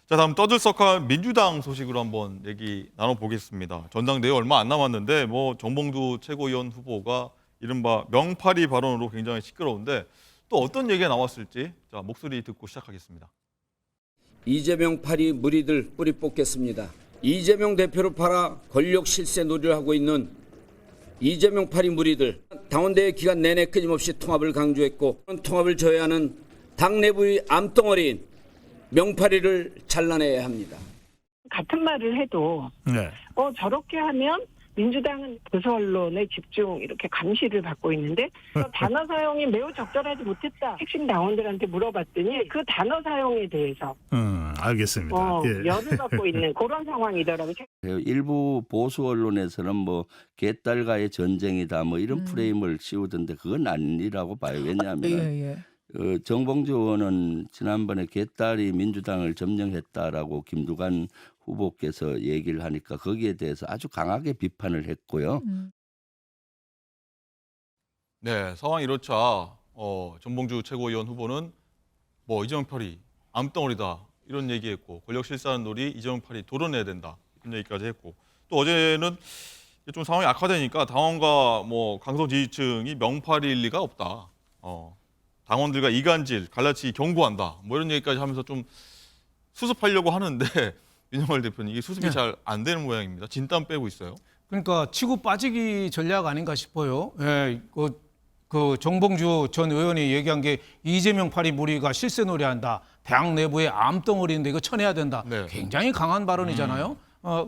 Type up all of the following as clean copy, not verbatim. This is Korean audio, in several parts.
자, 다음 떠들썩한 민주당 소식으로 한번 얘기 나눠보겠습니다. 전당대회 얼마 안 남았는데 정봉주 최고위원 후보가 이른바 명파리 발언으로 굉장히 시끄러운데 또 어떤 얘기가 나왔을지 자, 목소리 듣고 시작하겠습니다. 이재명 파리 무리들 뿌리 뽑겠습니다. 이재명 대표를 팔아 권력 실세 놀이를 하고 있는 이재명 파리 무리들, 당원대회 기간 내내 끊임없이 통합을 강조했고 통합을 저해하는 당 내부의 암덩어리인 명파리를 잘라내야 합니다. 같은 말을 해도 저렇게 하면 민주당은 보수 언론의 집중 이렇게 감시를 받고 있는데 단어 사용이 매우 적절하지 못했다. 핵심 당원들한테 물어봤더니 그 단어 사용에 대해서 알겠습니다. 열을 받고 있는 그런 상황이더라고요. 일부 보수 언론에서는 개딸과의 전쟁이다 이런 프레임을 씌우던데 그건 아니라고 봐요. 왜냐하면 정봉주 의원은 지난번에 개딸이 민주당을 점령했다라고 김두관 후보께서 얘기를 하니까 거기에 대해서 아주 강하게 비판을 했고요. 네, 상황이 이렇자 전봉주 최고위원 후보는 이재명 팔이 암덩어리다 이런 얘기했고 권력 실사하는 놀이 이재명 팔이 도려내야 된다 이런 얘기까지 했고 또 어제는 좀 상황이 악화되니까 당원과 강성 지지층이 명팔일 리가 없다. 당원들과 이간질, 갈라치기 경고한다. 이런 얘기까지 하면서 좀 수습하려고 하는데 윤석열 대표님 이게 수습이 잘 안 되는 모양입니다. 진땀 빼고 있어요. 그러니까 치고 빠지기 전략 아닌가 싶어요. 그 정봉주 전 의원이 얘기한 게 이재명 파리 무리가 실세놀이한다. 당 내부의 암덩어리인데 이거 쳐내야 된다. 네. 굉장히 강한 발언이잖아요.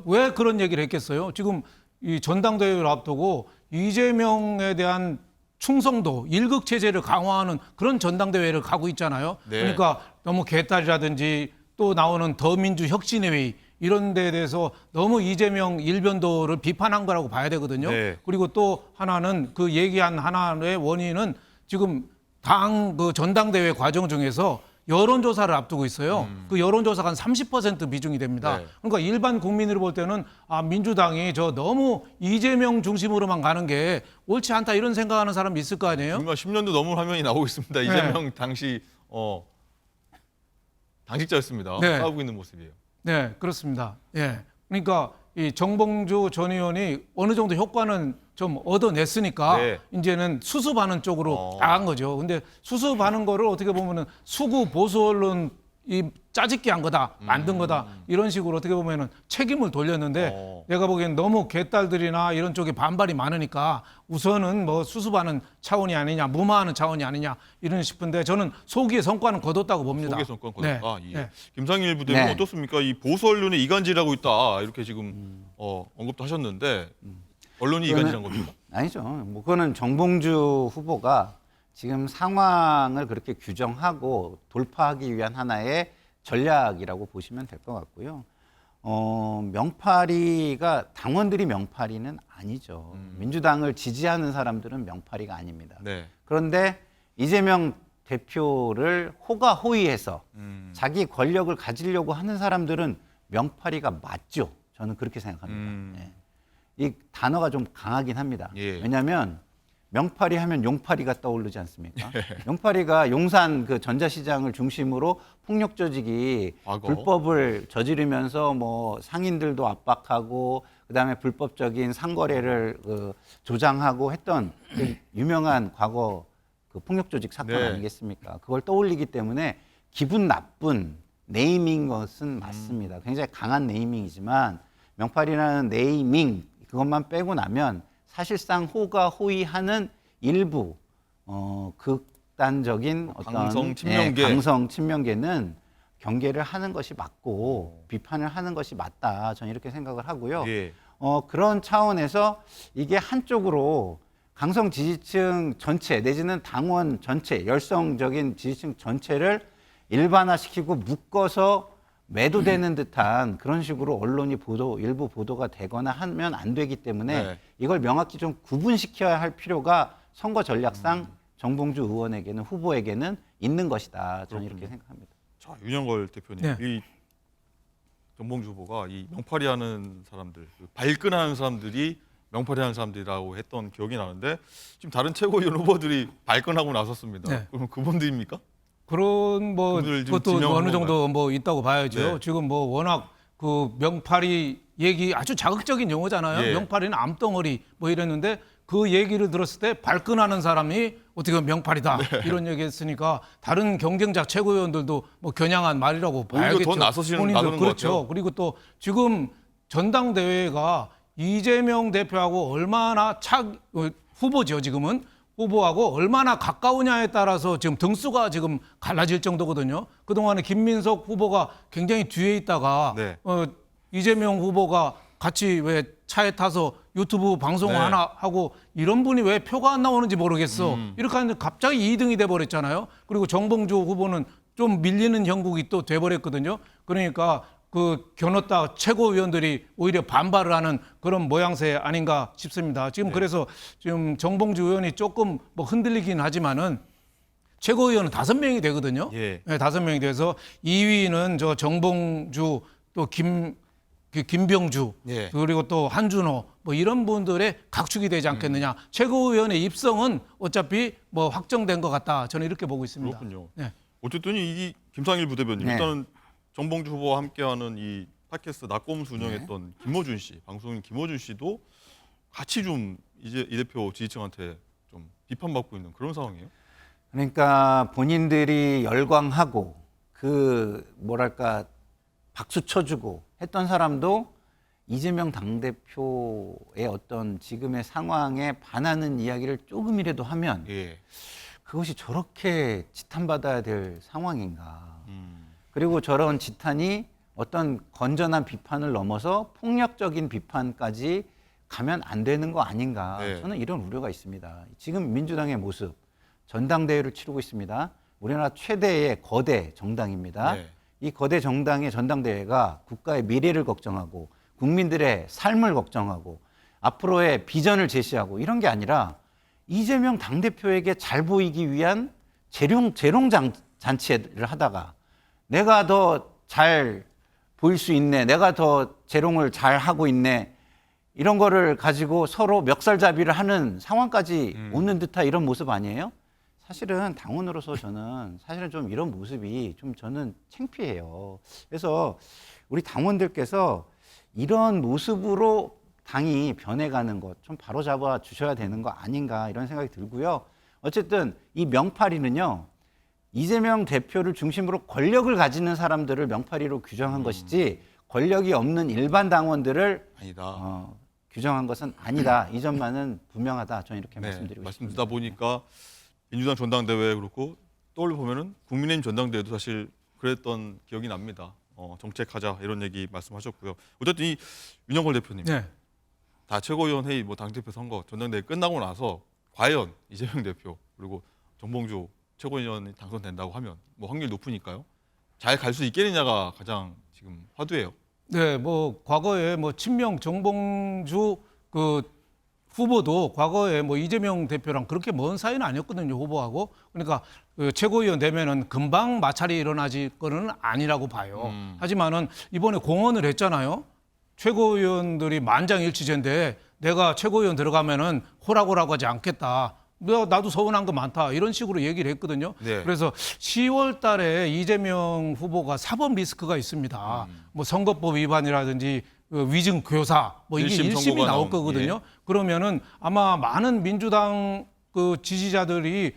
왜 그런 얘기를 했겠어요? 지금 이 전당대회를 앞두고 이재명에 대한 충성도, 일극 체제를 강화하는 그런 전당대회를 가고 있잖아요. 네. 그러니까 너무 개딸이라든지 또 나오는 더민주 혁신의 회의 이런 데에 대해서 너무 이재명 일변도를 비판한 거라고 봐야 되거든요. 네. 그리고 또 하나는 그 얘기한 하나의 원인은 지금 당 그 전당대회 과정 중에서 여론조사를 앞두고 있어요. 그 여론조사가 한 30% 비중이 됩니다. 네. 그러니까 일반 국민으로 볼 때는 민주당이 너무 이재명 중심으로만 가는 게 옳지 않다 이런 생각하는 사람이 있을 거 아니에요? 정말 10년도 넘은 화면이 나오고 있습니다. 이재명 당시 당직자였습니다. 네. 싸우고 있는 모습이에요. 네, 그렇습니다. 그러니까 이 정봉주 전 의원이 어느 정도 효과는 좀 얻어냈으니까 네. 이제는 수습하는 쪽으로 나간 거죠. 근데 수습하는 거를 어떻게 보면은 수구 보수 언론 이 짜집기 한 거다, 만든 거다 이런 식으로 어떻게 보면은 책임을 돌렸는데 내가 보기엔 너무 개딸들이나 이런 쪽에 반발이 많으니까 우선은 수습하는 차원이 아니냐, 무마하는 차원이 아니냐 이런 싶은데 저는 소기의 성과는 거뒀다고 봅니다. 소기의 성과는 거뒀다. 네. 예. 네. 김상일 부대는 네. 어떻습니까? 이 보수 언론이 이간질하고 있다 이렇게 지금 언급도 하셨는데 언론이 이간질한 겁니까? 아니죠. 그거는 정봉주 후보가 지금 상황을 그렇게 규정하고 돌파하기 위한 하나의 전략이라고 보시면 될 것 같고요. 명파리가 당원들이 명파리는 아니죠. 민주당을 지지하는 사람들은 명파리가 아닙니다. 네. 그런데 이재명 대표를 호가호위해서 자기 권력을 가지려고 하는 사람들은 명파리가 맞죠. 저는 그렇게 생각합니다. 네. 이 단어가 좀 강하긴 합니다. 예. 왜냐하면 명파리 하면 용파리가 떠오르지 않습니까? 용파리가 용산 그 전자시장을 중심으로 폭력 조직이 불법을 저지르면서 상인들도 압박하고 그다음에 불법적인 상거래를 조장하고 했던 그 유명한 과거 그 폭력 조직 사건 네. 아니겠습니까? 그걸 떠올리기 때문에 기분 나쁜 네이밍 것은 맞습니다. 굉장히 강한 네이밍이지만 명파리라는 네이밍 그것만 빼고 나면 사실상 호가호위하는 일부 극단적인 강성 친명계. 강성 친명계는 경계를 하는 것이 맞고 비판을 하는 것이 맞다. 저는 이렇게 생각을 하고요. 예. 그런 차원에서 이게 한쪽으로 강성 지지층 전체 내지는 당원 전체 열성적인 지지층 전체를 일반화시키고 묶어서 매도되는 듯한 그런 식으로 언론이 일부 보도가 되거나 하면 안 되기 때문에 네. 이걸 명확히 좀 구분시켜야 할 필요가 선거 전략상 정봉주 의원에게는 후보에게는 있는 것이다. 저는 이렇게 생각합니다. 자, 윤영걸 대표님, 네. 이 전봉주 후보가 이 명파리하는 사람들, 발끈하는 사람들이 명파리하는 사람들이라고 했던 기억이 나는데 지금 다른 최고위원 후보들이 발끈하고 나섰습니다. 네. 그럼 그분들입니까? 그런 뭐 그분들 지금 그것도 지명한 어느 정도 건가요? 뭐 있다고 봐야죠. 네. 지금 뭐 워낙 그 명파리 얘기 아주 자극적인 용어잖아요. 예. 명파리는 암덩어리 뭐 이랬는데 그 얘기를 들었을 때 발끈하는 사람이 어떻게 보면 명파리다 네. 이런 얘기했으니까 다른 경쟁자 최고위원들도 뭐 겨냥한 말이라고 오히려 봐야겠죠. 더 나서시는 본인들 나서는 것 그렇죠. 같아요. 그리고 또 지금 전당대회가 이재명 대표하고 얼마나 후보죠 지금은 후보하고 얼마나 가까우냐에 따라서 지금 등수가 지금 갈라질 정도거든요. 그동안에 김민석 후보가 굉장히 뒤에 있다가 네. 이재명 후보가 같이 왜 차에 타서 유튜브 방송 네. 하나 하고 이런 분이 왜 표가 안 나오는지 모르겠어. 이렇게 하는데 갑자기 2등이 돼버렸잖아요. 그리고 정봉주 후보는 좀 밀리는 형국이 또 돼버렸거든요. 그러니까 그 겨눴다 최고위원들이 오히려 반발을 하는 그런 모양새 아닌가 싶습니다. 지금 그래서 지금 정봉주 의원이 조금 뭐 흔들리긴 하지만은 최고위원은 5명이 되거든요. 예. 네, 5명이 돼서 2위는 저 정봉주 또 김병주 예. 그리고 또 한준호 뭐 이런 분들의 각축이 되지 않겠느냐. 최고위원의 입성은 어차피 뭐 확정된 것 같다. 저는 이렇게 보고 있습니다. 그렇군요. 네. 어쨌든 이 김상일 부대변인 네. 일단은 정봉주 후보와 함께하는 이 팟캐스트 낙곰수 운영했던 김어준 씨, 방송인 김어준 씨도 같이 좀 이제 이 대표 지지층한테 좀 비판받고 있는 그런 상황이에요. 그러니까 본인들이 열광하고 그 뭐랄까 박수 쳐주고 했던 사람도 이재명 당대표의 어떤 지금의 상황에 반하는 이야기를 조금이라도 하면 예. 그것이 저렇게 지탄받아야 될 상황인가. 그리고 저런 지탄이 어떤 건전한 비판을 넘어서 폭력적인 비판까지 가면 안 되는 거 아닌가. 네. 저는 이런 우려가 있습니다. 지금 민주당의 모습, 전당대회를 치르고 있습니다. 우리나라 최대의 거대 정당입니다. 네. 이 거대 정당의 전당대회가 국가의 미래를 걱정하고 국민들의 삶을 걱정하고 앞으로의 비전을 제시하고 이런 게 아니라 이재명 당대표에게 잘 보이기 위한 재롱 잔치를 하다가 내가 더 잘 보일 수 있네, 내가 더 재롱을 잘 하고 있네, 이런 거를 가지고 서로 멱살잡이를 하는 상황까지 오는 듯한 이런 모습 아니에요? 사실은 당원으로서 저는 사실은 좀 이런 모습이 좀 저는 창피해요. 그래서 우리 당원들께서 이런 모습으로 당이 변해가는 것 좀 바로잡아 주셔야 되는 거 아닌가 이런 생각이 들고요. 어쨌든 이 명파리는요, 이재명 대표를 중심으로 권력을 가지는 사람들을 명파리로 규정한 것이지 권력이 없는 일반 당원들을 아니다. 규정한 것은 아니다. 이 점만은 분명하다. 저는 이렇게 네. 말씀드리고 말씀 싶습니다. 듣다 보니까 민주당 전당대회 그렇고 떠올려 보면은 국민의힘 전당대회도 사실 그랬던 기억이 납니다. 정책하자 이런 얘기 말씀하셨고요. 어쨌든 이 윤영걸 대표님 네. 다 최고위원 회의 뭐 당대표 선거 전당대회 끝나고 나서 과연 이재명 대표 그리고 정봉주 최고위원이 당선된다고 하면 뭐 확률 높으니까요. 잘 갈 수 있겠느냐가 가장 지금 화두예요. 네, 뭐 과거에 뭐 친명 정봉주 그 후보도 과거에 뭐 이재명 대표랑 그렇게 먼 사이는 아니었거든요, 후보하고. 그러니까 그 최고위원 되면은 금방 마찰이 일어나질 거는 아니라고 봐요. 하지만은 이번에 공언을 했잖아요. 최고위원들이 만장일치제인데 내가 최고위원 들어가면은 호락호락하지 않겠다. 나도 서운한 거 많다. 이런 식으로 얘기를 했거든요. 네. 그래서 10월 달에 이재명 후보가 사법 리스크가 있습니다. 뭐 선거법 위반이라든지 위증 교사 뭐 이게 1심 1심이 선고가 나올 나온, 거거든요. 예. 그러면은 아마 많은 민주당 그 지지자들이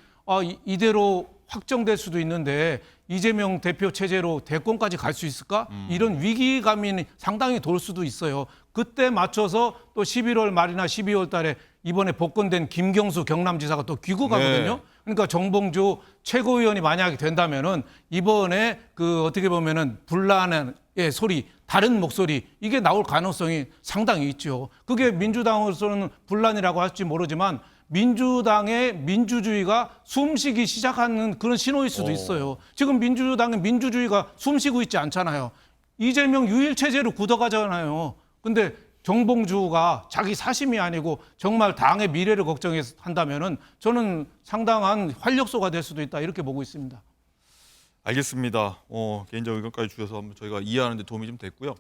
이대로 확정될 수도 있는데 이재명 대표 체제로 대권까지 갈 수 있을까? 이런 위기감이 상당히 돌 수도 있어요. 그때 맞춰서 또 11월 말이나 12월 달에 이번에 복권된 김경수 경남지사가 또 귀국하거든요. 네. 그러니까 정봉주 최고위원이 만약에 된다면은 이번에 그 어떻게 보면은 분란의 소리, 다른 목소리 이게 나올 가능성이 상당히 있죠. 그게 민주당으로서는 분란이라고 할지 모르지만 민주당의 민주주의가 숨쉬기 시작하는 그런 신호일 수도 있어요. 지금 민주당의 민주주의가 숨쉬고 있지 않잖아요. 이재명 유일 체제로 굳어가잖아요. 근데 정봉주가 자기 사심이 아니고 정말 당의 미래를 걱정해서 한다면은 저는 상당한 활력소가 될 수도 있다 이렇게 보고 있습니다. 알겠습니다. 개인적 의견까지 주셔서 한번 저희가 이해하는 데 도움이 좀 됐고요.